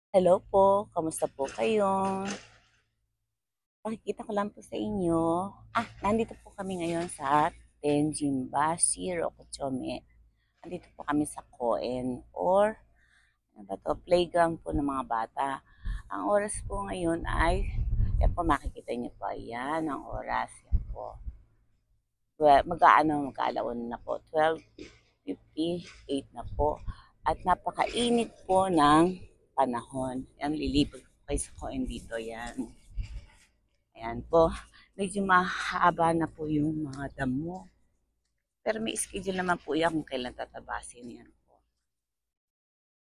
Hello po, kamusta po kayo? Pakikita ko lang po sa inyo. Nandito po kami ngayon sa Tenjimbashi, Rokochome. Nandito po kami sa Koen or ano ba to, playground po ng mga bata. Ang oras po ngayon ay, yan po makikita niyo po, ayan ang oras. Yan po. Mag-aalaon na po, 12:58 na po. At napakainit po ng panahon. Yan, lilipad po kayo sa Koen dito, yan. Ayan po, medyo mahaba na po yung mga damo. Pero may schedule naman po yan kung kailan tatabasin yan po.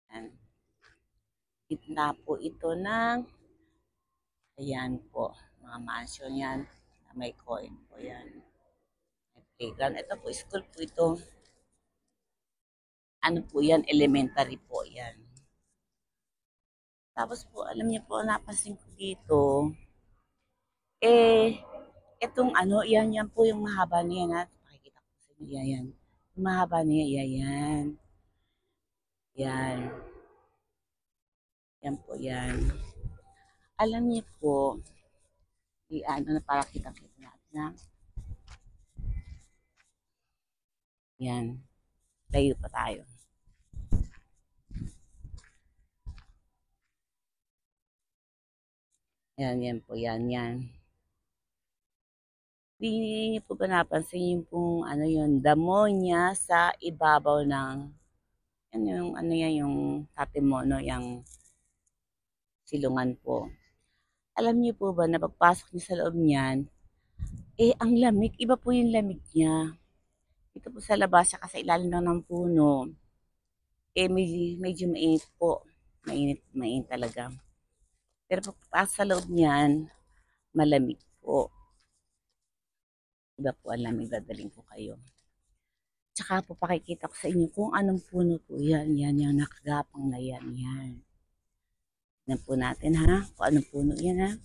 Ayan. Gitna po ito ng, ayan po, mga mansion yan. May coin po yan. May playground. Ito po, school po ito. Ano po yan, elementary po yan. Tapos po, alam niyo po, napansin ko dito, eh, itong ano, yan po yung mahaba niya na, pakikita ko sa inyo, yan. Yung mahaba niya, yan. Yan. Yan po yan. Alam niyo po, ano na para kitang-kita natin na, yan, layo pa tayo. Yan po, yan. Di niyo po ba napansin yung pong, ano yun, damo niya sa ibabaw ng, ano yung, ano yan, yung tatimono, yung silungan po. Alam niyo po ba na pagpasok niyo sa loob niyan, ang lamig, iba po yung lamig niya. Dito po sa labas, saka sa ilalim lang ng puno, medyo mainit po. Mainit talaga. Pero pagpasok sa loob niyan, malamig po. Iba po ang lamig, dadaling ko kayo. Tsaka po pakikita ko sa inyo kung anong puno po yan. Yan yung nakagapang na yan. Yan po natin ha, kung anong puno yan ha.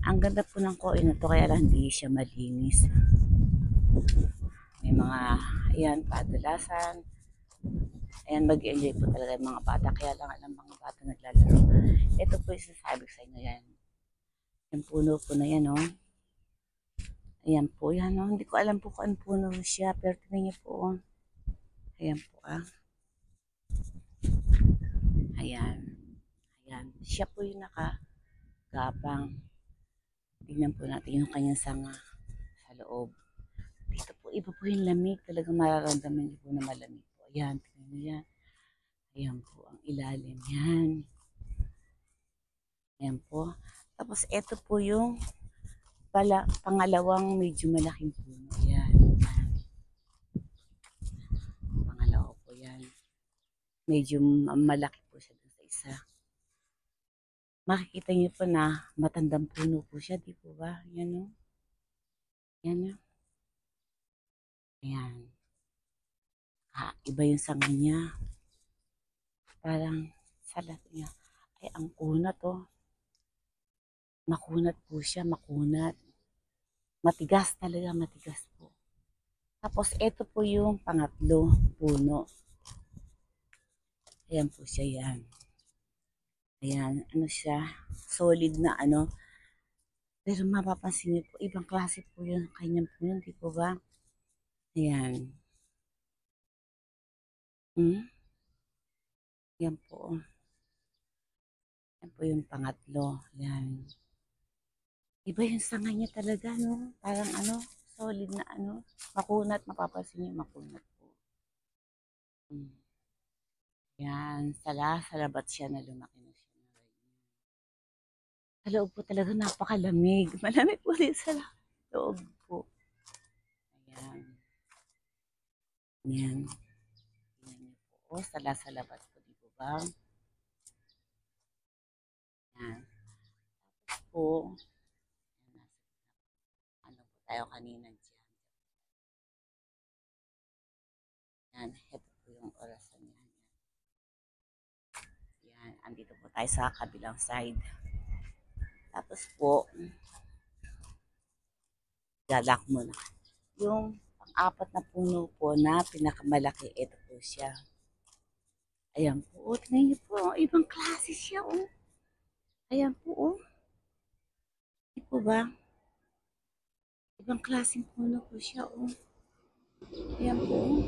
Ang ganda po ng koin na to, kaya lang hindi siya malinis. May mga, ayan, padulasan. Ayan, mag-enjoy po talaga yung mga bata. Kaya lang alam mga bata naglalaro. Ito po yung sasabi ko sa inyo yan. Yung puno po na yan, oh. Ayan po, yan, oh. Hindi ko alam po kung anong puno siya, pero tingnan niyo po, oh. Ayan po, ah. Ayan. Ayan. Siya po yung nakagapang. Tingnan po natin yung kanyang sanga sa loob. Dito po, iba po yung lamig. Talagang mararamdaman niyo po na malamig po. Ayan, tingnan niyo yan. Ayan po, ang ilalim. Yan. Ayan po. Tapos, ito po yung pangalawang medyo malaking puno. Ayan. Ayan. Pangalawa po yan. Medyo malaki po siya dun sa isa. Makikita niyo po na matandang puno po siya, di po ba? Yan o. Yan o. Ayan. Iba yung sanga niya. Parang salat niya. Ay, ang kunat o. Makunat po siya, makunat. Matigas talaga, matigas po. Tapos, ito po yung pangatlo puno. Ayan po siya yan. Ayan, ano siya, solid na ano. Pero mapapansin niyo po, ibang klase po yung kanyang puno, di po ba? Ayan. Hmm? Yan po. Yan po yung pangatlo. Yan. Iba yung sanga niya talaga, no? Parang ano, solid na ano. Makunat, mapapansin niyo, makunat po. Hmm. Yan, sa labat siya na lumaki na siya. Sa loob po talaga napakalamig. Malamig po din sa loob po. Ayan. Yan. Yan niyo po. Sa labat po, di po ba? Yan. Tapos po, yan, ano po tayo kanina dyan. Yan, ito po yung orasan niya. Yan, andito po tayo sa kabilang side. Tapos po, lalak mo na. Yung pang-apat na puno po na pinakamalaki, ito po siya. Ayan po, tingnan niyo po, ibang klase siya, oh. Ayan po, oh. Di po ba? Ibang klaseng puno po siya, oh. Ayan po, oh.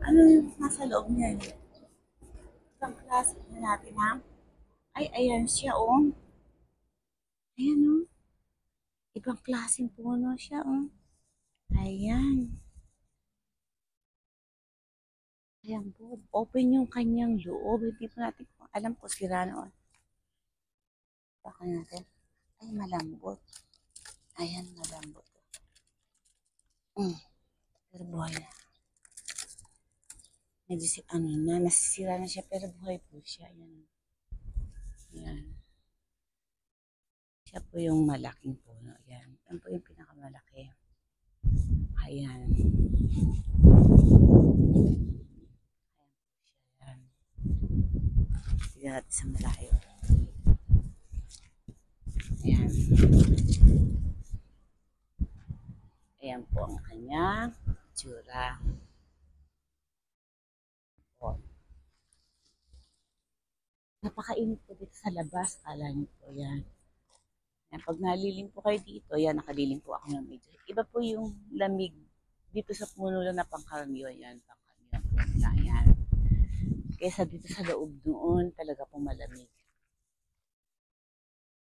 Ano yung nasa loob niya? Ibang klase na natin, ha? Ay, ayan siya, oh. Ayan, oh. Ibang klaseng puno siya, oh. Ayan. Ayan po, open yung kanyang loob. Hindi po natin alam kung sira na, oh. Baka natin. Ay, malambot. Ayan, malambot. Pero buhay na. Medyo nasisira na siya, pero buhay po siya. Ayan. Ayan. Siya po yung malaking puno. Ayan. Yan po yung pinakamalaki. Ayan. Ayan. Tignan natin sa malayo. Ayan. Ayan po ang kanyang tsura. Napakainit po dito sa labas. Kala niyo po yan. Yan, pag naliling po kayo dito, yan, nakaliling po ako ng medyo. Iba po yung lamig dito sa puno lang na pangkaraniwan yan. Pangkaraniwan po na yan. Kesa dito sa loob noon, talaga po malamig.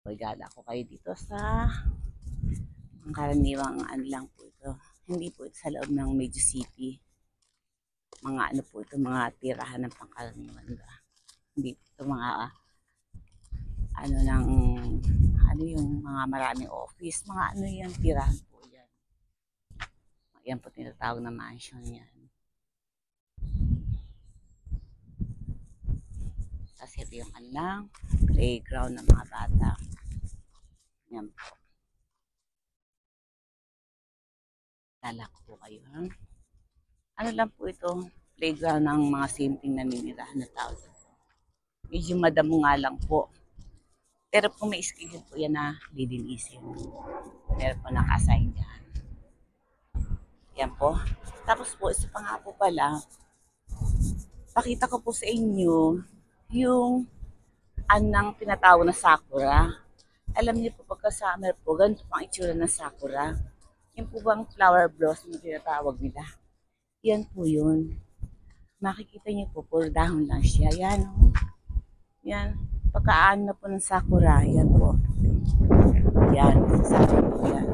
Gala ko kayo dito sa pangkaraniwang ano lang po ito. Hindi po ito sa loob ng medyo city. Mga ano po ito, mga tirahan ng pangkaraniwan. Hindi po ito mga ano ng ano yung mga maraming office, mga ano yan, tirahan po yan. Yan po tinatawag na mansion yan. Tapos ito yung kanilang playground ng mga bata. Yan po. Lalak po kayo, ha? Ano lang po ito, playground ng mga simpleng naninirahan na tao. Medyo madamo nga lang po. Pero kung may schedule po yan na lilinisin. Meron po naka-assign dyan. Yan po. Tapos po, isa pa nga po pala, pakita ko po sa inyo yung anang tinatawag na sakura. Alam niyo po pagka summer po, ganito pang itsura ng sakura. Yung po bang flower blossom na tinatawag nila. Yan po yun. Makikita niyo po, puro dahon lang siya. Yan, oh. Yan. Pagkaan na po ng sakura, yan po. Yan, sakura po yan.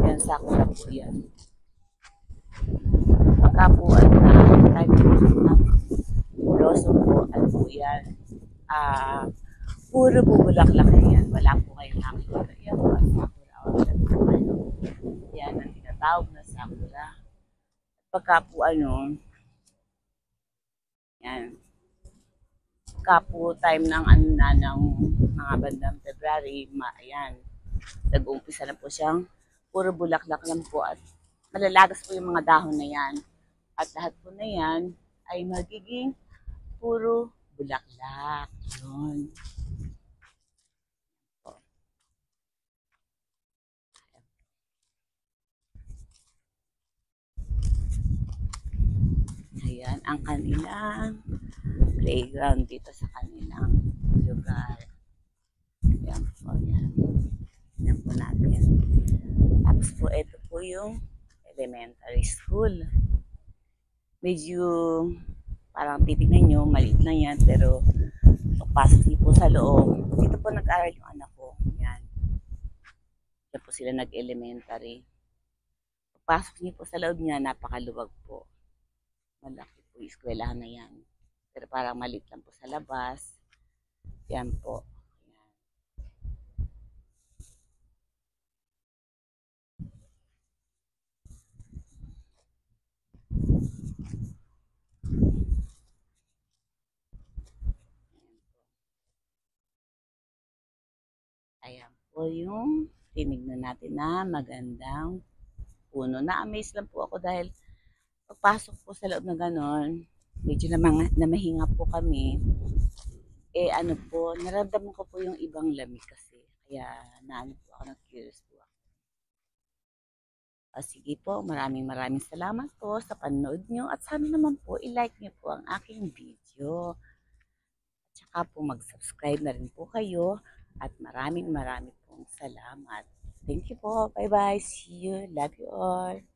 Yan, sakura po yan. Pagka po, ano na, type na blossom po, ano po yan. Puro bubulaklak yan. Wala po kayong nakikita. Yan po, sakura. Yan, ang tinatawag na sakura. Pagka po, ano, yan. Kapo time ng ano na ng mga bandang February, ayan, nag-uumpisa na po siyang puro bulaklak lang po at malalagas po yung mga dahon na yan. At lahat po na yan ay magiging puro bulaklak. Yun. Ayan ang kanilang playground dito sa kanilang lugar. Ayan po, yan. Yan po natin. Tapos po, ito po yung elementary school. Medyo parang titignan nyo, maliit lang yan, pero pagpasok niyo po sa loob, dito po nag-aral yung anak ko. Yan. Dito po sila nag-elementary. Pagpasok niyo po sa loob niya, napakaluwag po. Malaki po yung eskwelahan na yan. Pero parang maliit lang po sa labas. Yan po. Ayan po yung tinignan natin na magandang puno. Na-amaze lang po ako dahil pagpasok po sa loob na ganon, medyo namahinga po kami. Eh ano po, naramdaman ko po yung ibang lamig kasi. Kaya naano po ako, na-curious po ako. Sige po, maraming salamat po sa panonood nyo at sana naman po i-like nyo po ang aking video. At saka po mag-subscribe na rin po kayo at maraming pong salamat. Thank you po. Bye-bye. See you. Love you all.